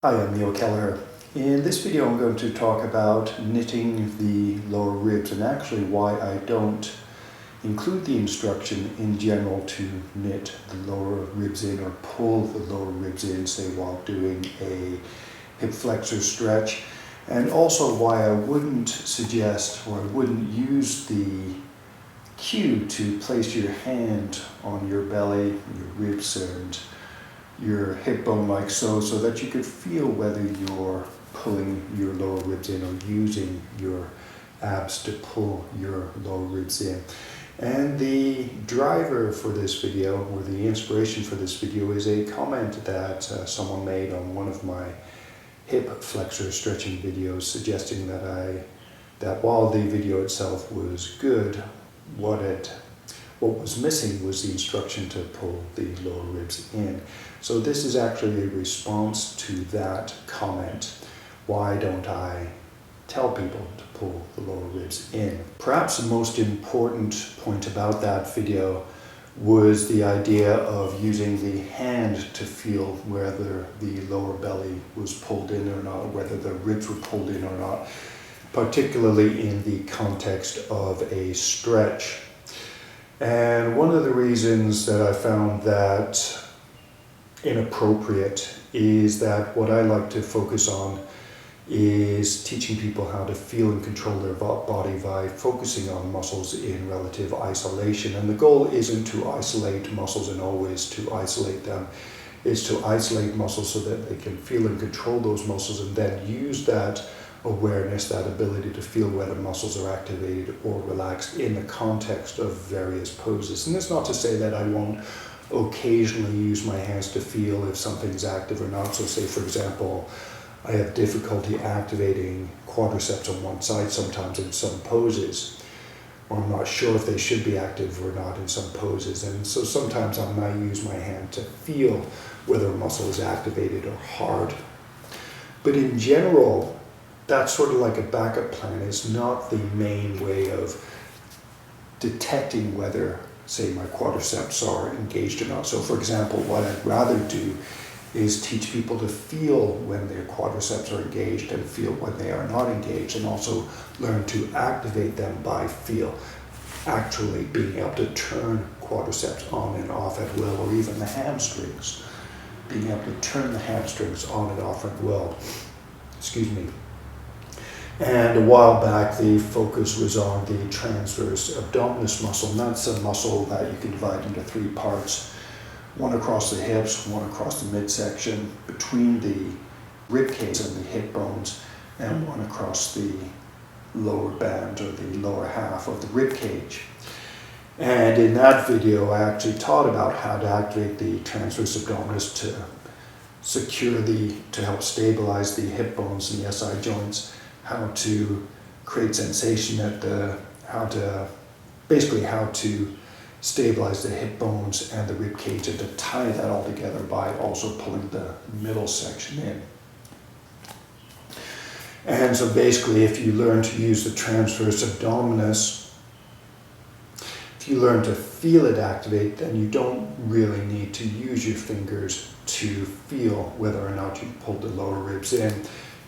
Hi, I'm Neil Keller. In this video I'm going to talk about knitting the lower ribs and actually why I don't include the instruction in general to knit the lower ribs in or pull the lower ribs in, say while doing a hip flexor stretch, and also why I wouldn't suggest or I wouldn't use the cue to place your hand on your belly, your ribs and your hip bone like so that you could feel whether you're pulling your lower ribs in or using your abs to pull your lower ribs in. And the driver for this video, or the inspiration for this video, is a comment that someone made on one of my hip flexor stretching videos, suggesting that while the video itself was good, what was missing was the instruction to pull the lower ribs in. So this is actually a response to that comment. Why don't I tell people to pull the lower ribs in? Perhaps the most important point about that video was the idea of using the hand to feel whether the lower belly was pulled in or not, whether the ribs were pulled in or not, particularly in the context of a stretch. And one of the reasons that I found that inappropriate is that what I like to focus on is teaching people how to feel and control their body by focusing on muscles in relative isolation. And the goal isn't to isolate muscles and always to isolate them. It's to isolate muscles so that they can feel and control those muscles and then use that awareness, that ability to feel whether muscles are activated or relaxed in the context of various poses. And that's not to say that I won't occasionally use my hands to feel if something's active or not. So say, for example, I have difficulty activating quadriceps on one side sometimes in some poses, or I'm not sure if they should be active or not in some poses. And so sometimes I might use my hand to feel whether a muscle is activated or hard. But in general, that's sort of like a backup plan. It's not the main way of detecting whether, say, my quadriceps are engaged or not. So for example, what I'd rather do is teach people to feel when their quadriceps are engaged and feel when they are not engaged, and also learn to activate them by feel, actually being able to turn quadriceps on and off at will, or even the hamstrings, being able to turn the hamstrings on and off at will. Excuse me. And a while back, the focus was on the transverse abdominis muscle, and that's a muscle that you can divide into three parts. One across the hips, one across the midsection, between the rib cage and the hip bones, and one across the lower band or the lower half of the rib cage. And in that video, I actually taught about how to activate the transverse abdominis to help stabilize the hip bones and the SI joints, how to create sensation how to stabilize the hip bones and the rib cage, and to tie that all together by also pulling the middle section in. And so basically, if you learn to use the transverse abdominis, if you learn to feel it activate, then you don't really need to use your fingers to feel whether or not you pulled the lower ribs in.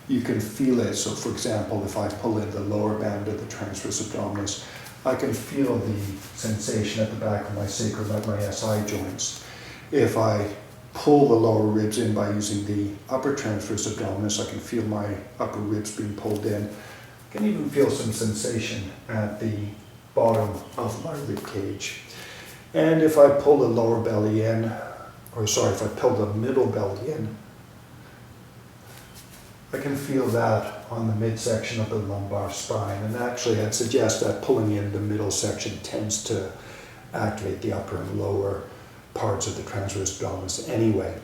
You can feel it. So for example, if I pull in the lower band of the transverse abdominis, I can feel the sensation at the back of my sacrum, my SI joints. If I pull the lower ribs in by using the upper transverse abdominis, I can feel my upper ribs being pulled in. I can even feel some sensation at the bottom of my rib cage. And if I pull the lower belly in, if I pull the middle belly in, I can feel that on the midsection of the lumbar spine. And actually, I'd suggest that pulling in the middle section tends to activate the upper and lower parts of the transverse abdominis anyway.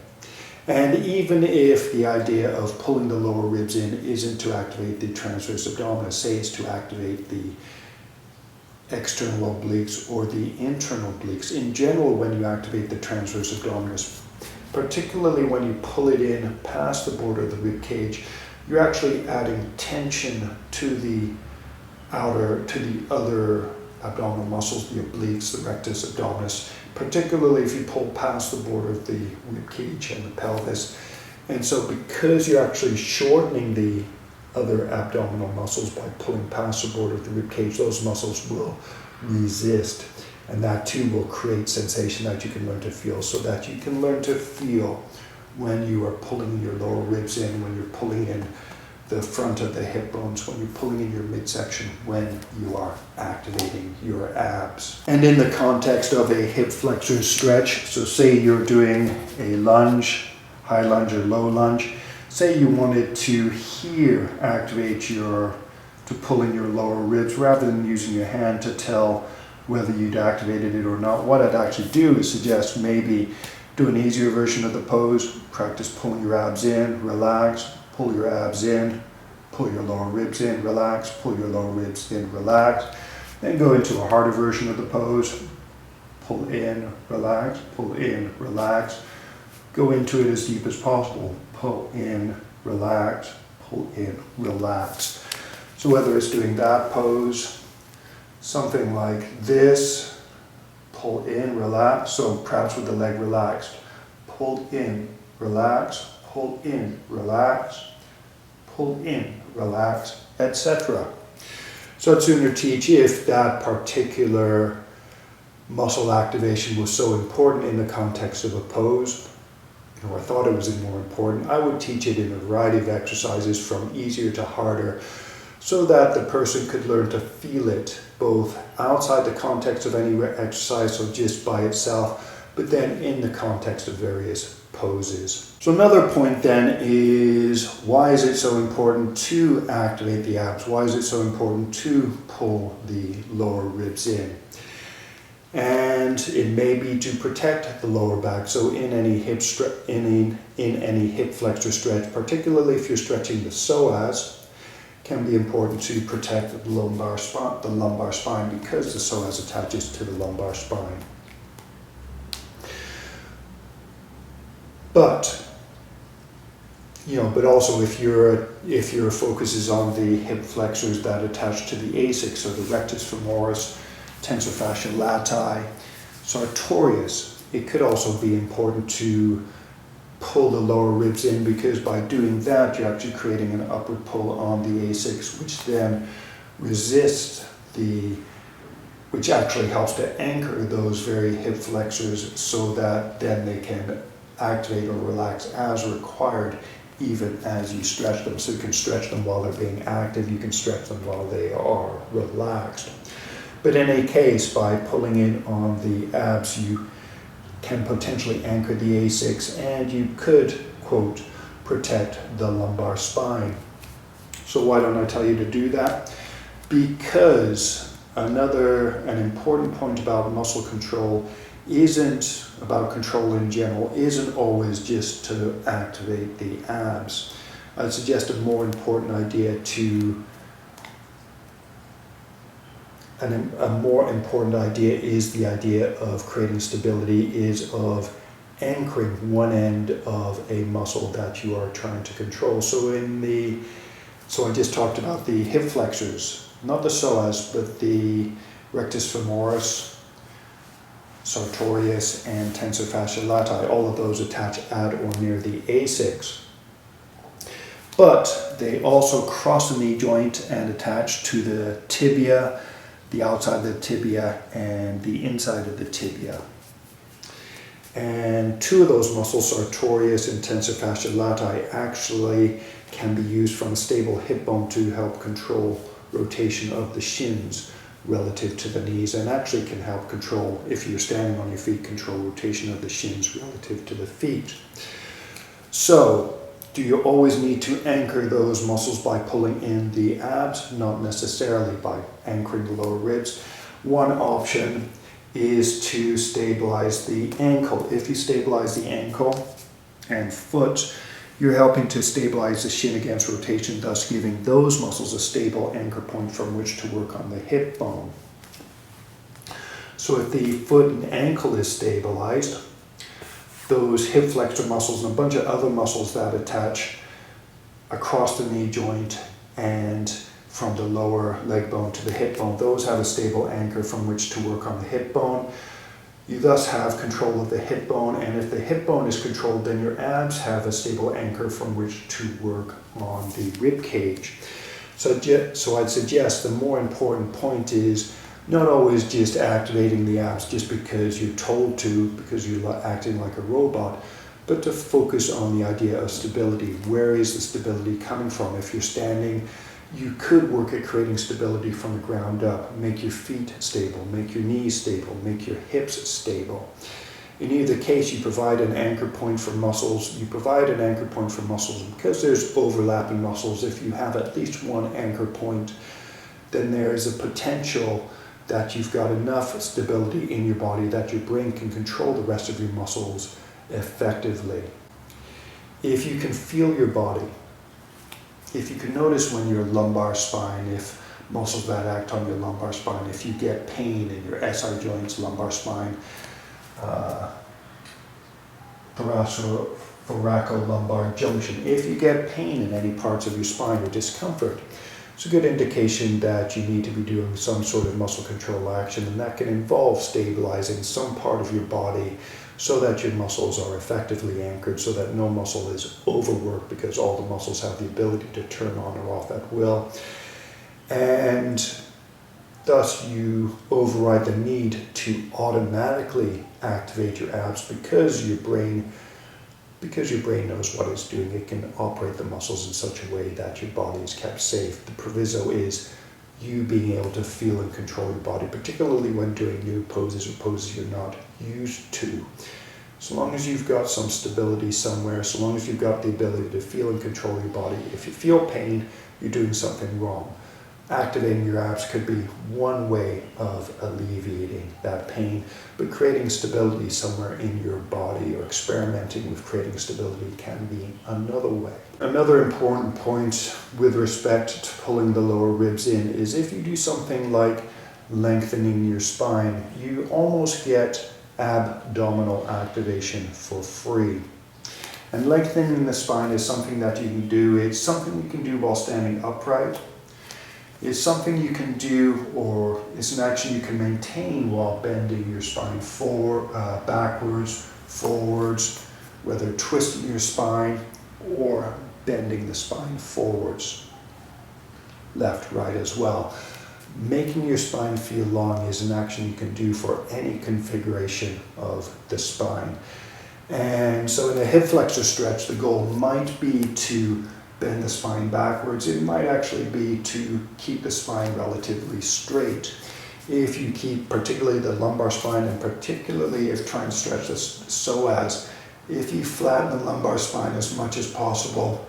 And even if the idea of pulling the lower ribs in isn't to activate the transverse abdominis, say it's to activate the external obliques or the internal obliques, in general, when you activate the transverse abdominis, particularly when you pull it in past the border of the rib cage, you're actually adding tension to the other abdominal muscles, the obliques, the rectus abdominis, particularly if you pull past the border of the rib cage and the pelvis. And so because you're actually shortening the other abdominal muscles by pulling past the border of the rib cage, those muscles will resist. And that too will create sensation that you can learn to feel, so that you can learn to feel when you are pulling your lower ribs in, when you're pulling in the front of the hip bones, when you're pulling in your midsection, when you are activating your abs. And in the context of a hip flexor stretch, so say you're doing a lunge, high lunge or low lunge, say you wanted to here activate to pull in your lower ribs rather than using your hand to tell whether you'd activated it or not. What I'd actually do is suggest maybe do an easier version of the pose, practice pulling your abs in, relax, pull your abs in, pull your lower ribs in, relax, pull your lower ribs in, relax. Then go into a harder version of the pose, pull in, relax, pull in, relax. Go into it as deep as possible, pull in, relax, pull in, relax. So whether it's doing that pose, something like this, pull in, relax, so perhaps with the leg relaxed, pull in, relax, pull in, relax, pull in, relax, etc. So I'd sooner teach, if that particular muscle activation was so important in the context of a pose, I thought it was more important, I would teach it in a variety of exercises from easier to harder, so that the person could learn to feel it both outside the context of any exercise, so just by itself, but then in the context of various poses. So another point then is, why is it so important to activate the abs? Why is it so important to pull the lower ribs in? And it may be to protect the lower back. So in any hip flexor stretch, particularly if you're stretching the psoas, can be important to protect the lumbar spine, because the psoas attaches to the lumbar spine. But also if your focus is on the hip flexors that attach to the asics, or the rectus femoris, tensor fascia lati, sartorius, it could also be important to pull the lower ribs in, because by doing that you're actually creating an upward pull on the asics, which then resists which actually helps to anchor those very hip flexors, so that then they can activate or relax as required, even as you stretch them. So you can stretch them while they're being active, you can stretch them while they are relaxed. But in any case, by pulling in on the abs, you can potentially anchor the asics, and you could, quote, protect the lumbar spine. So why don't I tell you to do that? Because an important point about muscle control isn't about control in general, isn't always just to activate the abs. I'd suggest a more important idea is the idea of creating stability, is of anchoring one end of a muscle that you are trying to control. So I just talked about the hip flexors, not the psoas, but the rectus femoris, sartorius, and tensor fascia lati. All of those attach at or near the asics. But they also cross the knee joint and attach to the tibia, the outside of the tibia, and the inside of the tibia. And two of those muscles, sartorius and tensor fascia lati, actually can be used from a stable hip bone to help control rotation of the shins relative to the knees, and actually can help control, if you're standing on your feet, control rotation of the shins relative to the feet. So, do you always need to anchor those muscles by pulling in the abs? Not necessarily by anchoring the lower ribs. One option is to stabilize the ankle. If you stabilize the ankle and foot, you're helping to stabilize the shin against rotation, thus giving those muscles a stable anchor point from which to work on the hip bone. So if the foot and ankle is stabilized, those hip flexor muscles and a bunch of other muscles that attach across the knee joint and from the lower leg bone to the hip bone, those have a stable anchor from which to work on the hip bone. You thus have control of the hip bone, and if the hip bone is controlled, then your abs have a stable anchor from which to work on the rib cage. So I'd suggest the more important point is not always just activating the abs just because you're told to, because you're acting like a robot, but to focus on the idea of stability. Where is the stability coming from? If you're standing, you could work at creating stability from the ground up. Make your feet stable, make your knees stable, make your hips stable. In either case, you provide an anchor point for muscles. You provide an anchor point for muscles because there's overlapping muscles. If you have at least one anchor point, then there is a potential that you've got enough stability in your body that your brain can control the rest of your muscles effectively. If you can feel your body, if you can notice when your lumbar spine, if muscles that act on your lumbar spine, if you get pain in your SI joints, lumbar spine, thoracolumbar junction, if you get pain in any parts of your spine or discomfort, it's a good indication that you need to be doing some sort of muscle control action, and that can involve stabilizing some part of your body so that your muscles are effectively anchored, so that no muscle is overworked, because all the muscles have the ability to turn on or off at will. And thus you override the need to automatically activate your abs because your brain knows what it's doing. It can operate the muscles in such a way that your body is kept safe. The proviso is you being able to feel and control your body, particularly when doing new poses or poses you're not used to. So long as you've got some stability somewhere, so long as you've got the ability to feel and control your body, if you feel pain, you're doing something wrong. Activating your abs could be one way of alleviating that pain, but creating stability somewhere in your body or experimenting with creating stability can be another way. Another important point with respect to pulling the lower ribs in is if you do something like lengthening your spine, you almost get abdominal activation for free. And lengthening the spine is something that you can do. It's something you can do while standing upright. It's something you can do, or it's an action you can maintain while bending your spine backwards, forwards, whether twisting your spine or bending the spine forwards, left, right as well. Making your spine feel long is an action you can do for any configuration of the spine. And so in a hip flexor stretch, the goal might be to bend the spine backwards. It might actually be to keep the spine relatively straight. If you keep particularly the lumbar spine, and particularly if trying to stretch the psoas, if you flatten the lumbar spine as much as possible,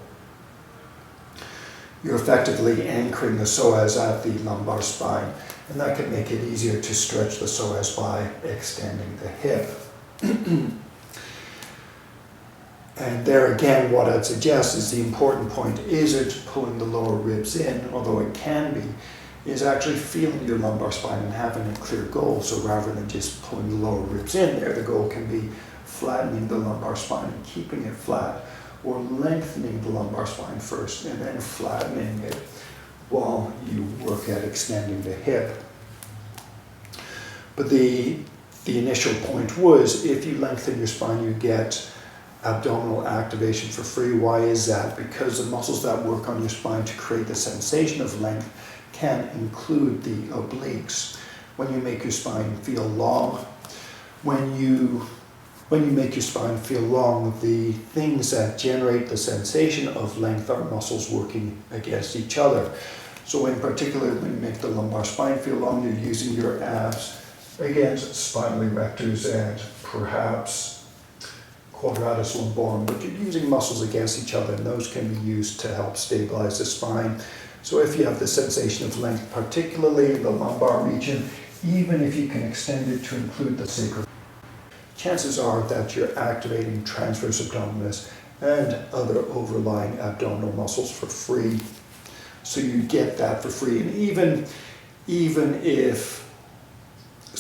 you're effectively anchoring the psoas at the lumbar spine, and that can make it easier to stretch the psoas by extending the hip. And there again, what I'd suggest is the important point isn't pulling the lower ribs in, although it can be, is actually feeling your lumbar spine and having a clear goal. So rather than just pulling the lower ribs in there, the goal can be flattening the lumbar spine and keeping it flat, or lengthening the lumbar spine first and then flattening it while you work at extending the hip. But the initial point was, if you lengthen your spine, you get abdominal activation for free. Why is that? Because the muscles that work on your spine to create the sensation of length can include the obliques. When you make your spine feel long, when you make your spine feel long, the things that generate the sensation of length are muscles working against each other. So in particular, when you make the lumbar spine feel long, you're using your abs against spinal erectors and perhaps quadratus lumborum, but you're using muscles against each other, and those can be used to help stabilize the spine. So if you have the sensation of length, particularly in the lumbar region, even if you can extend it to include the sacrum, chances are that you're activating transverse abdominis and other overlying abdominal muscles for free. So you get that for free. And even if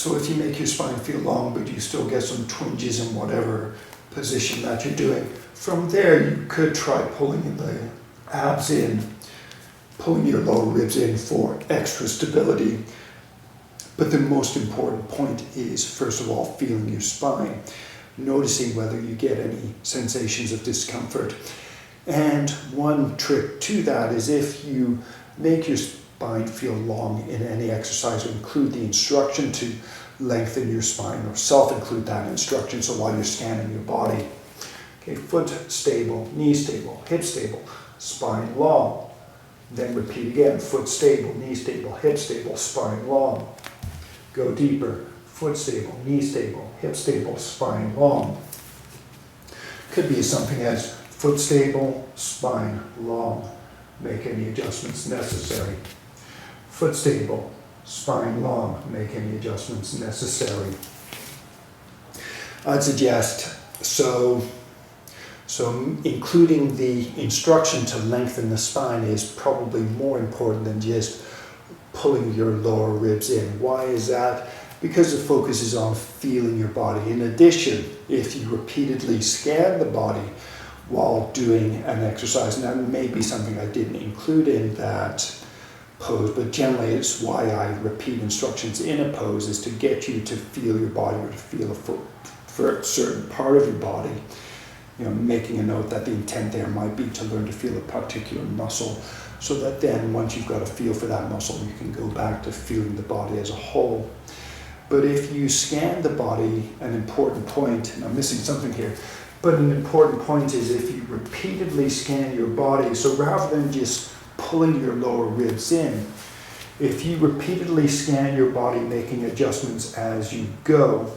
you make your spine feel long, but you still get some twinges in whatever position that you're doing, from there you could try pulling the abs in, pulling your lower ribs in for extra stability. But the most important point is, first of all, feeling your spine, noticing whether you get any sensations of discomfort. And one trick to that is if you make your spine feel long in any exercise, or include the instruction to lengthen your spine, or self-include that instruction, so while you're scanning your body. Okay, foot stable, knee stable, hip stable, spine long. Then repeat again, foot stable, knee stable, hip stable, spine long. Go deeper, foot stable, knee stable, hip stable, spine long. Could be something as foot stable, spine long. Make any adjustments necessary. Foot stable, spine long. Make any adjustments necessary. I'd suggest so including the instruction to lengthen the spine is probably more important than just pulling your lower ribs in. Why is that? Because the focus is on feeling your body. In addition, if you repeatedly scan the body while doing an exercise, and that may be something I didn't include in that pose, but generally it's why I repeat instructions in a pose, is to get you to feel your body, or to feel for a certain part of your body. You know, making a note that the intent there might be to learn to feel a particular muscle, so that then once you've got a feel for that muscle, you can go back to feeling the body as a whole. But if you scan the body, an important point, and I'm missing something here, but an important point is if you repeatedly scan your body, so rather than just pulling your lower ribs in, if you repeatedly scan your body, making adjustments as you go,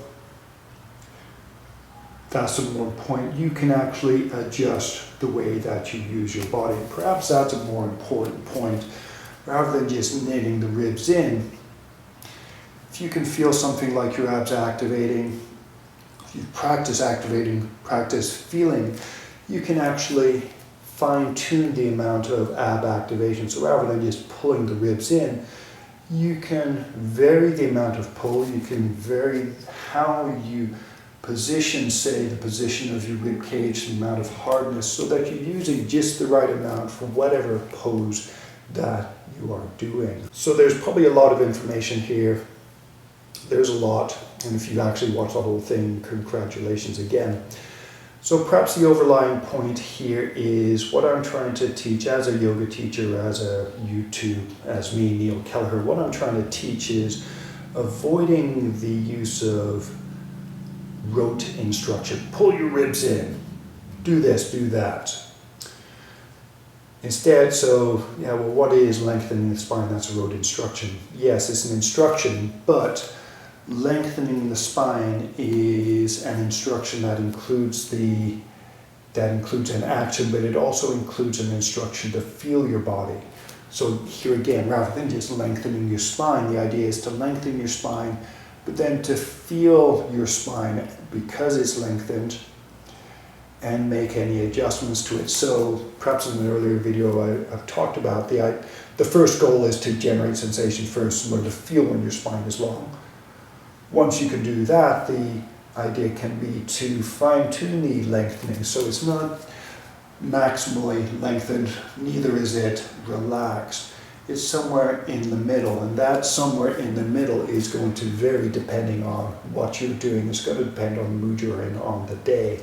that's a more point. You can actually adjust the way that you use your body. Perhaps that's a more important point. Rather than just knitting the ribs in, if you can feel something like your abs activating, if you practice activating, practice feeling, you can actually fine-tune the amount of ab activation. So rather than just pulling the ribs in, you can vary the amount of pull, you can vary how you position, say, the position of your rib cage, the amount of hardness, so that you're using just the right amount for whatever pose that you are doing. So there's probably a lot of information here. There's a lot, and if you actually watch the whole thing, congratulations again. So perhaps the overlying point here is what I'm trying to teach as a yoga teacher, as a YouTube, as me, Neil Kelleher. What I'm trying to teach is avoiding the use of rote instruction. Pull your ribs in, do this, do that. Instead, what is lengthening the spine? That's a rote instruction. Yes, it's an instruction, but lengthening the spine is an instruction that includes an action, but it also includes an instruction to feel your body. So here again, rather than just lengthening your spine, the idea is to lengthen your spine, but then to feel your spine because it's lengthened and make any adjustments to it. So perhaps in an earlier video I've talked about the first goal is to generate sensation first, learn to feel when your spine is long. Once you can do that, the idea can be to fine-tune the lengthening. So it's not maximally lengthened, neither is it relaxed. It's somewhere in the middle, and that somewhere in the middle is going to vary depending on what you're doing. It's going to depend on the mood you're in on the day.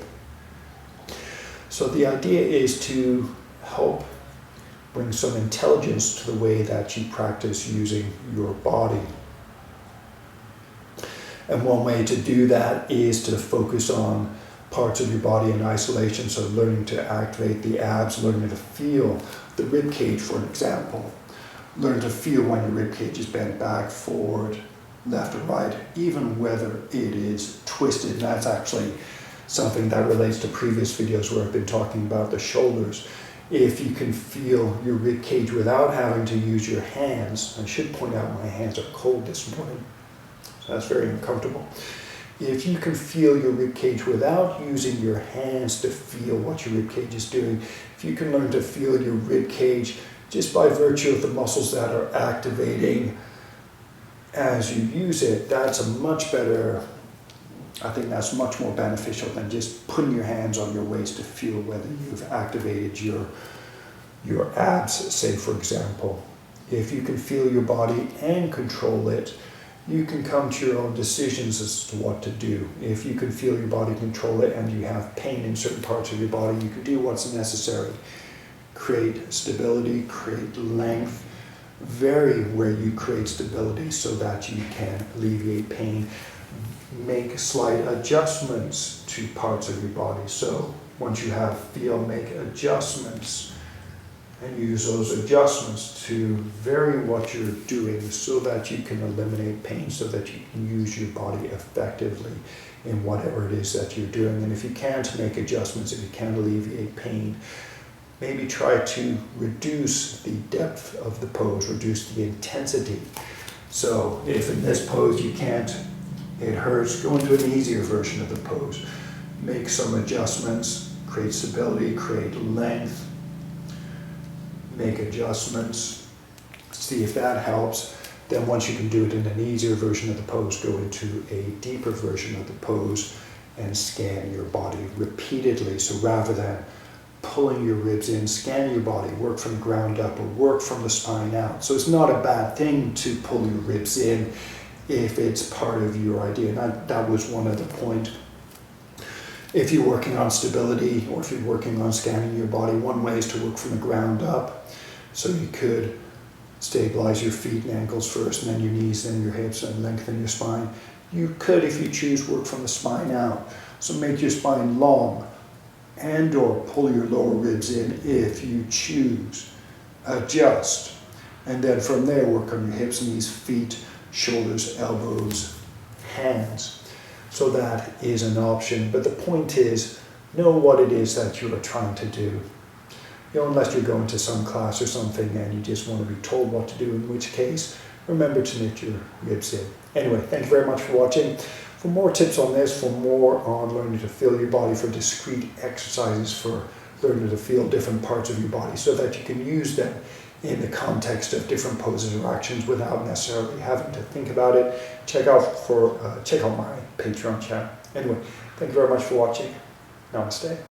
So the idea is to help bring some intelligence to the way that you practice using your body. And one way to do that is to focus on parts of your body in isolation, so learning to activate the abs, learning to feel the rib cage, for an example. Learn to feel when your rib cage is bent back, forward, left or right, even whether it is twisted. And that's actually something that relates to previous videos where I've been talking about the shoulders. If you can feel your rib cage without having to use your hands, I should point out my hands are cold this morning, so that's very uncomfortable. If you can feel your rib cage without using your hands to feel what your rib cage is doing, if you can learn to feel your rib cage just by virtue of the muscles that are activating as you use it, that's a much better, I think that's much more beneficial than just putting your hands on your waist to feel whether you've activated your abs, say for example. If you can feel your body and control it, you can come to your own decisions as to what to do. If you can feel your body control it and you have pain in certain parts of your body, you can do what's necessary. Create stability, create length, vary where you create stability so that you can alleviate pain. Make slight adjustments to parts of your body. So once you have feel, make adjustments and use those adjustments to vary what you're doing so that you can eliminate pain, so that you can use your body effectively in whatever it is that you're doing. And if you can't make adjustments, if you can't alleviate pain, maybe try to reduce the depth of the pose, reduce the intensity. So if in this pose you can't, it hurts, go into an easier version of the pose. Make some adjustments, create stability, create length, make adjustments, see if that helps. Then once you can do it in an easier version of the pose, go into a deeper version of the pose and scan your body repeatedly. So rather than pulling your ribs in, scan your body, work from the ground up or work from the spine out. So it's not a bad thing to pull your ribs in if it's part of your idea. And that was one of the points. If you're working on stability or if you're working on scanning your body, one way is to work from the ground up. So you could stabilize your feet and ankles first, and then your knees, then your hips, and lengthen your spine. You could, if you choose, work from the spine out. So make your spine long and or pull your lower ribs in if you choose. Adjust. And then from there, work on your hips, knees, feet, shoulders, elbows, hands. So that is an option. But the point is, know what it is that you are trying to do. You know, unless you're going to some class or something and you just want to be told what to do, in which case, remember to knit your ribs in. Anyway, thank you very much for watching. For more tips on this, for more on learning to feel your body, for discrete exercises for learning to feel different parts of your body so that you can use them in the context of different poses or actions without necessarily having to think about it, check out my Patreon channel. Anyway, thank you very much for watching. Namaste.